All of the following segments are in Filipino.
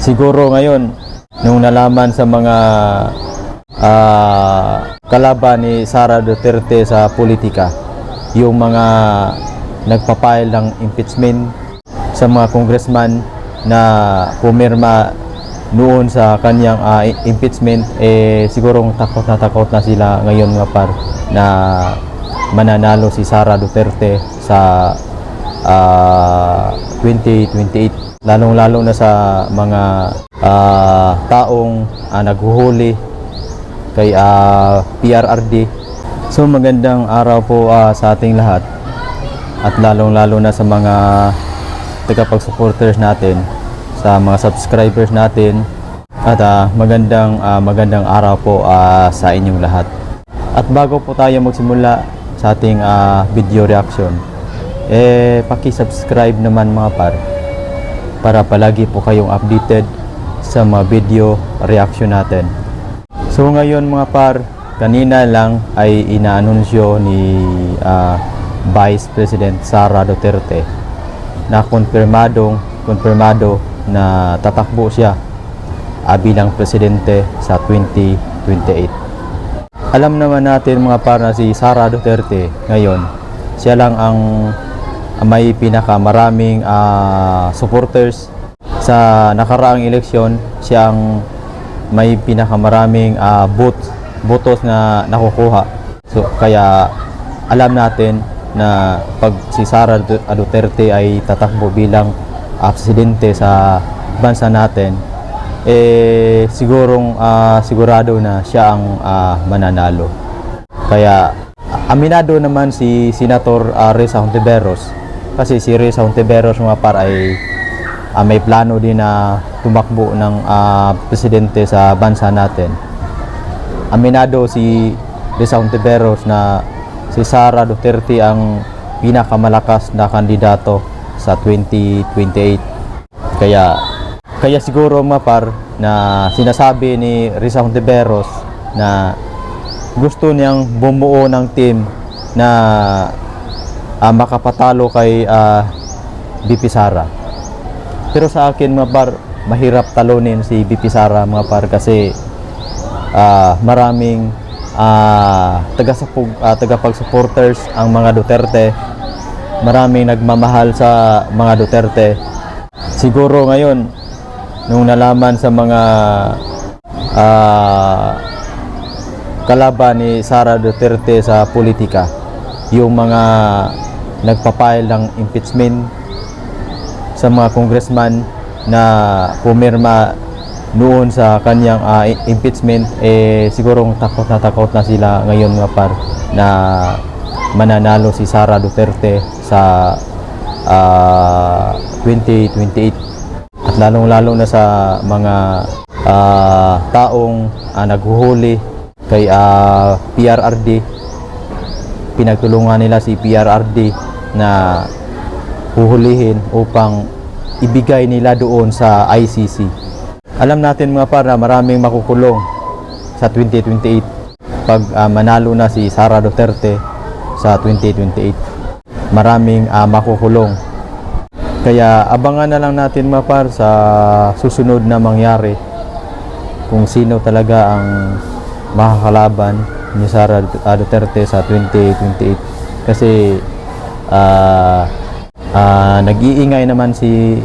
Siguro ngayon, nung nalaman sa mga kalaban ni Sara Duterte sa politika, yung mga nagpapile ng impeachment sa mga congressman na pumirma noon sa kanyang impeachment, sigurong takot na sila ngayon mga par na mananalo si Sara Duterte sa 2028, lalong-lalo na sa mga taong naghuhuli kay PRRD. So magandang araw po sa ating lahat, at lalong-lalo na sa mga tagapag-supporters natin, sa mga subscribers natin, at magandang araw po sa inyong lahat. At bago po tayo magsimula sa ating video reaction, paki-subscribe naman mga par, para palagi po kayong updated sa mga video reaction natin. So ngayon mga par, kanina lang ay inaanunsyo ni Vice President Sara Duterte na kumpirmado na tatakbo siya bilang presidente sa 2028. Alam naman natin mga par na si Sara Duterte ngayon, siya lang ang may pinakamaraming supporters. Sa nakaraang eleksyon, siya ang may pinakamaraming botos na nakukuha. So kaya alam natin na pag si Sara Duterte ay tatakbo bilang presidente sa bansa natin, sigurado na siya ang mananalo. Kaya aminado naman si Senator Risa Hontiveros, kasi si Risa Hontiveros mga par ay may plano din na tumakbo ng presidente sa bansa natin. Aminado si Risa Hontiveros na si Sara Duterte ang pinakamalakas na kandidato sa 2028. Kaya siguro mga par na sinasabi ni Risa Hontiveros na gusto niyang bumuo ng team na makapatalo kay VP Sara. Pero sa akin mga par, mahirap talunin si VP Sara mga par, kasi maraming tagapag-supporters ang mga Duterte. Maraming nagmamahal sa mga Duterte. Siguro ngayon, nung nalaman sa mga kalaban ni Sara Duterte sa politika, yung mga nagpapile ng impeachment sa mga congressman na pumirma noon sa kanyang impeachment, sigurong takot na sila ngayon mga par na mananalo si Sara Duterte sa 2028. At lalong-lalo na sa mga taong naghuhuli kay PRRD. Pinagtulungan nila si PRRD na huhulihin upang ibigay nila doon sa ICC. Alam natin mga par na maraming makukulong sa 2028 pag manalo na si Sara Duterte sa 2028. Maraming makukulong. Kaya abangan na lang natin mga par sa susunod na mangyari kung sino talaga ang makakalaban ni Sara Duterte sa 2028. Kasi nag-iingay naman si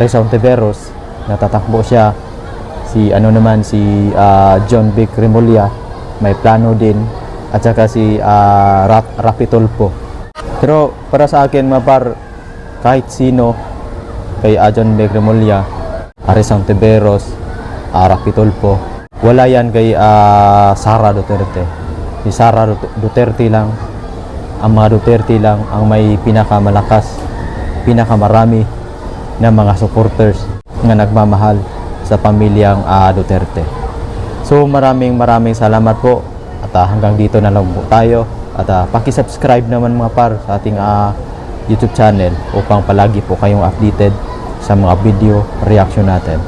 Risa Hontiveros na tatakbo siya. Si John Vic Remulla may plano din, at saka si Raffy Tulfo. Pero para sa akin mga par, kahit sino kay John Vic Remulla, Risa Hontiveros, Raffy Tulfo, wala yan kay Sara Duterte. Si Sara Duterte lang, ang mga Duterte lang ang may pinakamarami na mga supporters na nagmamahal sa pamilyang Duterte. So maraming salamat po, at hanggang dito na lang po tayo, at paki-subscribe naman mga par sa ating YouTube channel upang palagi po kayong updated sa mga video reaction natin.